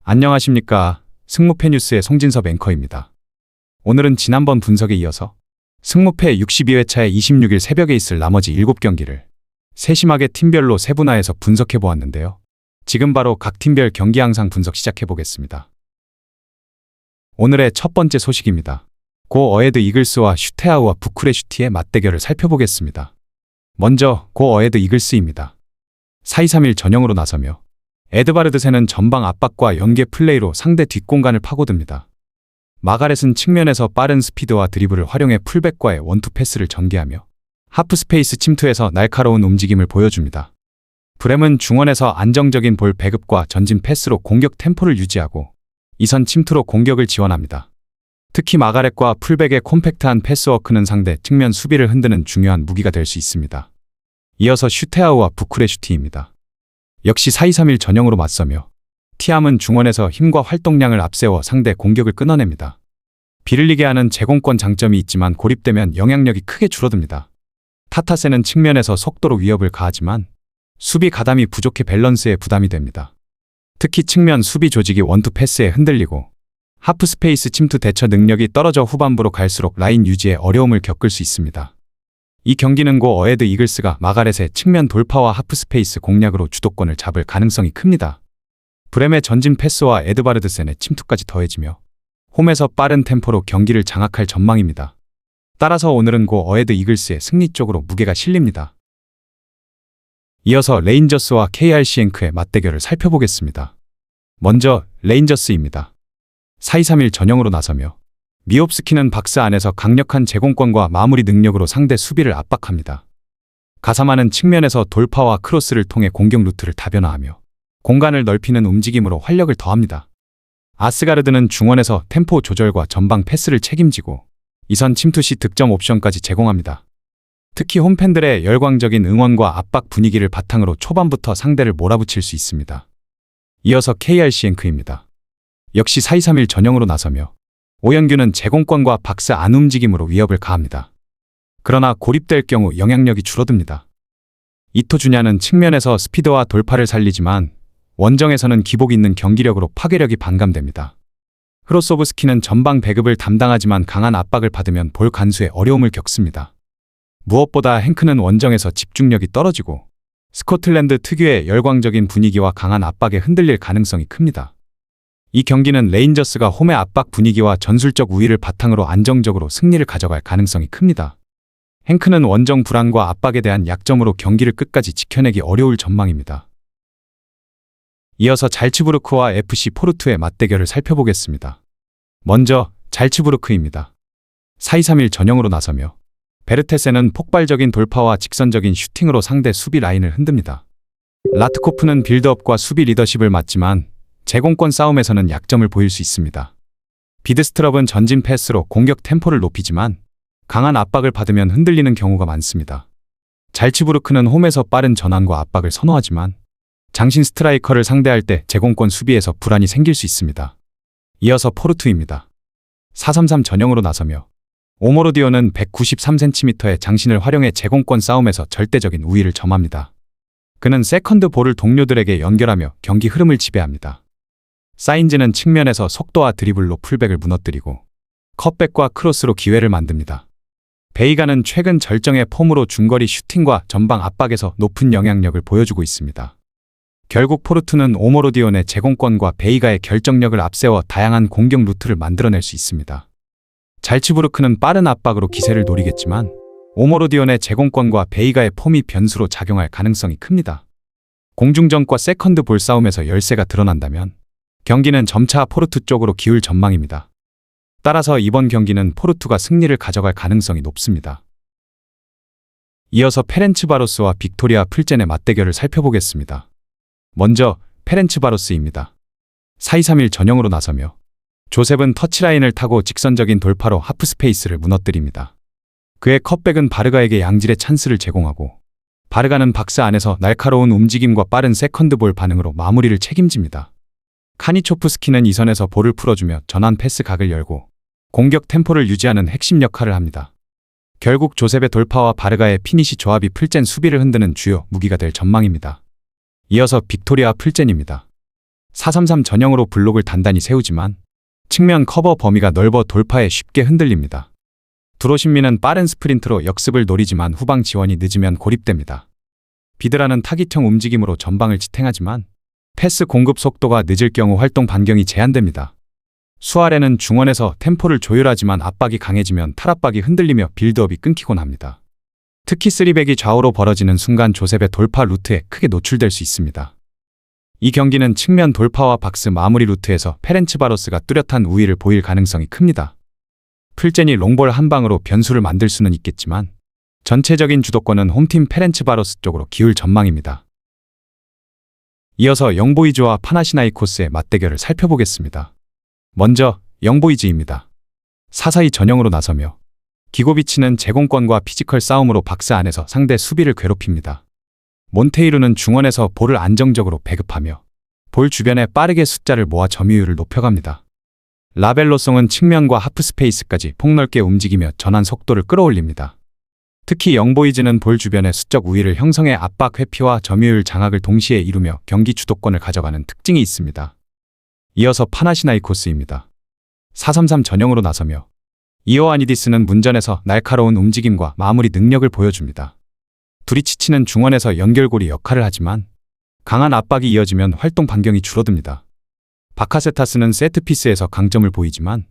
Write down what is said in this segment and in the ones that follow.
안녕하십니까. 승무패 뉴스의 송진섭 앵커입니다. 오늘은 지난번 분석에 이어서 승무패 62회차의 26일 새벽에 있을 나머지 7경기를 세심하게 팀별로 세분화해서 분석해 보았는데요. 지금 바로 각 팀별 경기 양상 분석 시작해 보겠습니다. 오늘의 첫 번째 소식입니다. 고 어헤드 이글스와 슈테아우와 부쿠레슈티의 맞대결을 살펴보겠습니다. 먼저 고 어헤드 이글스입니다. 4-2-3-1 전형으로 나서며 에드바르드센은 전방 압박과 연계 플레이로 상대 뒷공간을 파고듭니다. 마가렛은 측면에서 빠른 스피드와 드리블을 활용해 풀백과의 원투 패스를 전개하며 하프 스페이스 침투에서 날카로운 움직임을 보여줍니다. 브렘은 중원에서 안정적인 볼 배급과 전진 패스로 공격 템포를 유지하고 이선 침투로 공격을 지원합니다. 특히 마가렛과 풀백의 콤팩트한 패스워크는 상대 측면 수비를 흔드는 중요한 무기가 될 수 있습니다. 이어서 슈테아우와 부쿠레슈티입니다. 역시 4-2-3-1 전형으로 맞서며 티암은 중원에서 힘과 활동량을 앞세워 상대 공격을 끊어냅니다. 비를리게 하는 제공권 장점이 있지만 고립되면 영향력이 크게 줄어듭니다. 타타세는 측면에서 속도로 위협을 가하지만 수비 가담이 부족해 밸런스에 부담이 됩니다. 특히 측면 수비 조직이 원투 패스에 흔들리고 하프 스페이스 침투 대처 능력이 떨어져 후반부로 갈수록 라인 유지에 어려움을 겪을 수 있습니다. 이 경기는 고 어헤드 이글스가 마가렛의 측면 돌파와 하프 스페이스 공략으로 주도권을 잡을 가능성이 큽니다. 브렘의 전진 패스와 에드바르드센의 침투까지 더해지며 홈에서 빠른 템포로 경기를 장악할 전망입니다. 따라서 오늘은 고 어헤드 이글스의 승리 쪽으로 무게가 실립니다. 이어서 레인저스와 KRC 앵크의 맞대결을 살펴보겠습니다. 먼저 레인저스입니다. 4-2-3-1 전형으로 나서며 미옵스키는 박스 안에서 강력한 제공권과 마무리 능력으로 상대 수비를 압박합니다. 가사마는 측면에서 돌파와 크로스를 통해 공격 루트를 다변화하며 공간을 넓히는 움직임으로 활력을 더합니다. 아스가르드는 중원에서 템포 조절과 전방 패스를 책임지고 이선 침투 시 득점 옵션까지 제공합니다. 특히 홈팬들의 열광적인 응원과 압박 분위기를 바탕으로 초반부터 상대를 몰아붙일 수 있습니다. 이어서 KRC 앵크입니다. 역시 4-2-3-1 전형으로 나서며 오연규는 제공권과 박스 안 움직임으로 위협을 가합니다. 그러나 고립될 경우 영향력이 줄어듭니다. 이토 주냐는 측면에서 스피드와 돌파를 살리지만 원정에서는 기복 있는 경기력으로 파괴력이 반감됩니다. 흐로소브스키는 전방 배급을 담당하지만 강한 압박을 받으면 볼 간수에 어려움을 겪습니다. 무엇보다 행크는 원정에서 집중력이 떨어지고 스코틀랜드 특유의 열광적인 분위기와 강한 압박에 흔들릴 가능성이 큽니다. 이 경기는 레인저스가 홈의 압박 분위기와 전술적 우위를 바탕으로 안정적으로 승리를 가져갈 가능성이 큽니다. 행크는 원정 불안과 압박에 대한 약점으로 경기를 끝까지 지켜내기 어려울 전망입니다. 이어서 잘츠부르크와 FC 포르투의 맞대결을 살펴보겠습니다. 먼저 잘츠부르크입니다. 4-2-3-1 전형으로 나서며 베르테세는 폭발적인 돌파와 직선적인 슈팅으로 상대 수비 라인을 흔듭니다. 라트코프는 빌드업과 수비 리더십을 맡지만 제공권 싸움에서는 약점을 보일 수 있습니다. 비드스트럽은 전진 패스로 공격 템포를 높이지만 강한 압박을 받으면 흔들리는 경우가 많습니다. 잘츠부르크는 홈에서 빠른 전환과 압박을 선호하지만 장신 스트라이커를 상대할 때 제공권 수비에서 불안이 생길 수 있습니다. 이어서 포르투입니다. 4-3-3 전형으로 나서며 오모로디오는 193cm의 장신을 활용해 제공권 싸움에서 절대적인 우위를 점합니다. 그는 세컨드 볼을 동료들에게 연결하며 경기 흐름을 지배합니다. 사인즈는 측면에서 속도와 드리블로 풀백을 무너뜨리고 컷백과 크로스로 기회를 만듭니다. 베이가는 최근 절정의 폼으로 중거리 슈팅과 전방 압박에서 높은 영향력을 보여주고 있습니다. 결국 포르투는 오모로디온의 제공권과 베이가의 결정력을 앞세워 다양한 공격 루트를 만들어낼 수 있습니다. 잘츠부르크는 빠른 압박으로 기세를 노리겠지만 오모로디온의 제공권과 베이가의 폼이 변수로 작용할 가능성이 큽니다. 공중전과 세컨드 볼 싸움에서 열세가 드러난다면 경기는 점차 포르투 쪽으로 기울 전망입니다. 따라서 이번 경기는 포르투가 승리를 가져갈 가능성이 높습니다. 이어서 페렌츠바로스와 빅토리아 플젠의 맞대결을 살펴보겠습니다. 먼저 페렌츠바로스입니다. 4-2-3-1 전형으로 나서며 조셉은 터치라인을 타고 직선적인 돌파로 하프 스페이스를 무너뜨립니다. 그의 컷백은 바르가에게 양질의 찬스를 제공하고 바르가는 박스 안에서 날카로운 움직임과 빠른 세컨드볼 반응으로 마무리를 책임집니다. 카니초프스키는 이선에서 볼을 풀어주며 전환 패스 각을 열고 공격 템포를 유지하는 핵심 역할을 합니다. 결국 조셉의 돌파와 바르가의 피니시 조합이 풀젠 수비를 흔드는 주요 무기가 될 전망입니다. 이어서 빅토리아 풀젠입니다. 4-3-3 전형으로 블록을 단단히 세우지만 측면 커버 범위가 넓어 돌파에 쉽게 흔들립니다. 드로신미는 빠른 스프린트로 역습을 노리지만 후방 지원이 늦으면 고립됩니다. 비드라는 타깃형 움직임으로 전방을 지탱하지만 패스 공급 속도가 늦을 경우 활동 반경이 제한됩니다. 수아레는 중원에서 템포를 조율하지만 압박이 강해지면 탈압박이 흔들리며 빌드업이 끊기곤 합니다. 특히 3백이 좌우로 벌어지는 순간 조셉의 돌파 루트에 크게 노출될 수 있습니다. 이 경기는 측면 돌파와 박스 마무리 루트에서 페렌츠바로스가 뚜렷한 우위를 보일 가능성이 큽니다. 풀젠이 롱볼 한 방으로 변수를 만들 수는 있겠지만 전체적인 주도권은 홈팀 페렌츠바로스 쪽으로 기울 전망입니다. 이어서 영보이즈와 파나시나이코스의 맞대결을 살펴보겠습니다. 먼저 영보이즈입니다. 4-4-2 전형으로 나서며 기고비치는 제공권과 피지컬 싸움으로 박스 안에서 상대 수비를 괴롭힙니다. 몬테이루는 중원에서 볼을 안정적으로 배급하며 볼 주변에 빠르게 숫자를 모아 점유율을 높여갑니다. 라벨로송은 측면과 하프 스페이스까지 폭넓게 움직이며 전환 속도를 끌어올립니다. 특히 영보이즈는 볼 주변의 수적 우위를 형성해 압박 회피와 점유율 장악을 동시에 이루며 경기 주도권을 가져가는 특징이 있습니다. 이어서 파나시나이코스입니다. 4-3-3 전형으로 나서며 이오아니디스는 문전에서 날카로운 움직임과 마무리 능력을 보여줍니다. 두리치치는 중원에서 연결고리 역할을 하지만 강한 압박이 이어지면 활동 반경이 줄어듭니다. 바카세타스는 세트피스에서 강점을 보이지만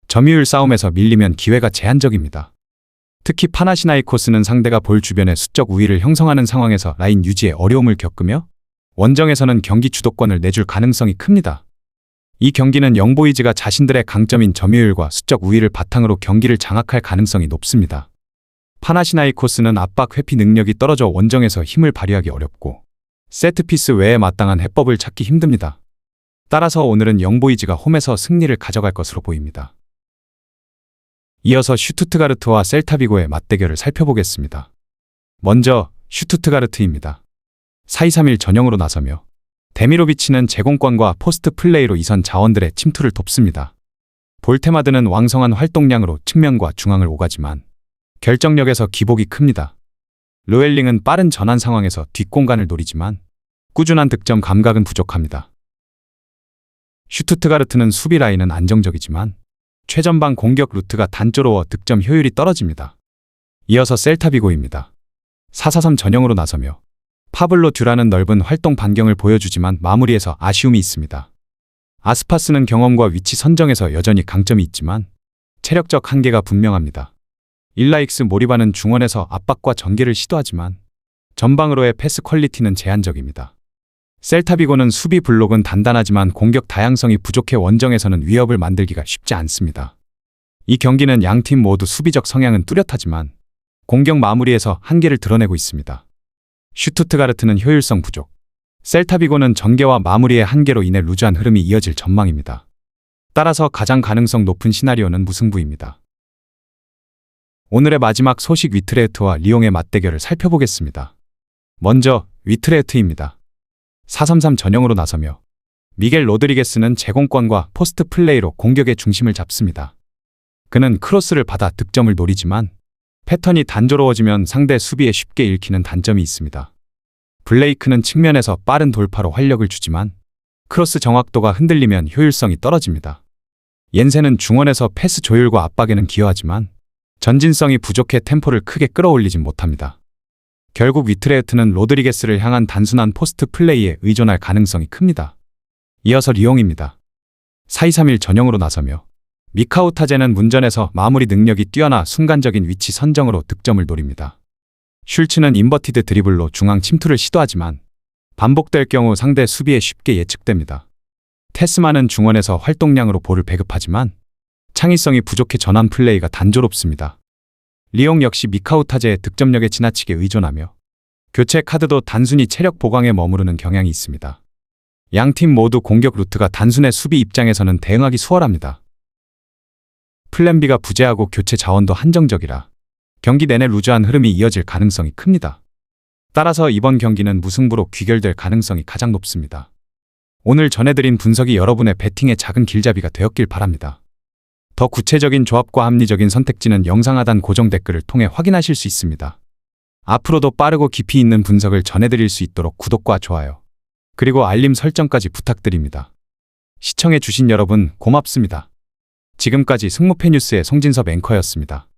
점유율 싸움에서 밀리면 기회가 제한적입니다. 특히 파나시나이코스는 상대가 볼 주변에 수적 우위를 형성하는 상황에서 라인 유지에 어려움을 겪으며 원정에서는 경기 주도권을 내줄 가능성이 큽니다. 이 경기는 영보이즈가 자신들의 강점인 점유율과 수적 우위를 바탕으로 경기를 장악할 가능성이 높습니다. 파나시나이코스는 압박 회피 능력이 떨어져 원정에서 힘을 발휘하기 어렵고 세트피스 외에 마땅한 해법을 찾기 힘듭니다. 따라서 오늘은 영보이즈가 홈에서 승리를 가져갈 것으로 보입니다. 이어서 슈투트가르트와 셀타비고의 맞대결을 살펴보겠습니다. 먼저 슈투트가르트입니다. 4-2-3-1 전형으로 나서며 데미로비치는 제공권과 포스트 플레이로 이선 자원들의 침투를 돕습니다. 볼테마드는 왕성한 활동량으로 측면과 중앙을 오가지만 결정력에서 기복이 큽니다. 로엘링은 빠른 전환 상황에서 뒷공간을 노리지만 꾸준한 득점 감각은 부족합니다. 슈투트가르트는 수비 라인은 안정적이지만 최전방 공격 루트가 단조로워 득점 효율이 떨어집니다. 이어서 셀타비고입니다. 4-4-3 전형으로 나서며 파블로 듀라는 넓은 활동 반경을 보여주지만 마무리에서 아쉬움이 있습니다. 아스파스는 경험과 위치 선정에서 여전히 강점이 있지만 체력적 한계가 분명합니다. 일라익스 모리바는 중원에서 압박과 전개를 시도하지만 전방으로의 패스 퀄리티는 제한적입니다. 셀타비고는 수비 블록은 단단하지만 공격 다양성이 부족해 원정에서는 위협을 만들기가 쉽지 않습니다. 이 경기는 양팀 모두 수비적 성향은 뚜렷하지만 공격 마무리에서 한계를 드러내고 있습니다. 슈투트가르트는 효율성 부족, 셀타비고는 전개와 마무리의 한계로 인해 루즈한 흐름이 이어질 전망입니다. 따라서 가장 가능성 높은 시나리오는 무승부입니다. 오늘의 마지막 소식 위트레흐트와 리옹의 맞대결을 살펴보겠습니다. 먼저 위트레흐트입니다. 4-3-3 전형으로 나서며 미겔 로드리게스는 제공권과 포스트 플레이로 공격의 중심을 잡습니다. 그는 크로스를 받아 득점을 노리지만 패턴이 단조로워지면 상대 수비에 쉽게 읽히는 단점이 있습니다. 블레이크는 측면에서 빠른 돌파로 활력을 주지만 크로스 정확도가 흔들리면 효율성이 떨어집니다. 옌센은 중원에서 패스 조율과 압박에는 기여하지만 전진성이 부족해 템포를 크게 끌어올리진 못합니다. 결국 위트레흐트는 로드리게스를 향한 단순한 포스트 플레이에 의존할 가능성이 큽니다. 이어서 리옹입니다. 4-2-3-1 전형으로 나서며 미카우타제는 문전에서 마무리 능력이 뛰어나 순간적인 위치 선정으로 득점을 노립니다. 슐츠는 인버티드 드리블로 중앙 침투를 시도하지만 반복될 경우 상대 수비에 쉽게 예측됩니다. 테스만은 중원에서 활동량으로 볼을 배급하지만 창의성이 부족해 전환 플레이가 단조롭습니다. 리옹 역시 미카우타제의 득점력에 지나치게 의존하며 교체 카드도 단순히 체력 보강에 머무르는 경향이 있습니다. 양팀 모두 공격 루트가 단순해 수비 입장에서는 대응하기 수월합니다. 플랜 B가 부재하고 교체 자원도 한정적이라 경기 내내 루즈한 흐름이 이어질 가능성이 큽니다. 따라서 이번 경기는 무승부로 귀결될 가능성이 가장 높습니다. 오늘 전해드린 분석이 여러분의 배팅의 작은 길잡이가 되었길 바랍니다. 더 구체적인 조합과 합리적인 선택지는 영상 하단 고정 댓글을 통해 확인하실 수 있습니다. 앞으로도 빠르고 깊이 있는 분석을 전해드릴 수 있도록 구독과 좋아요, 그리고 알림 설정까지 부탁드립니다. 시청해주신 여러분 고맙습니다. 지금까지 승무패 뉴스의 송진섭 앵커였습니다.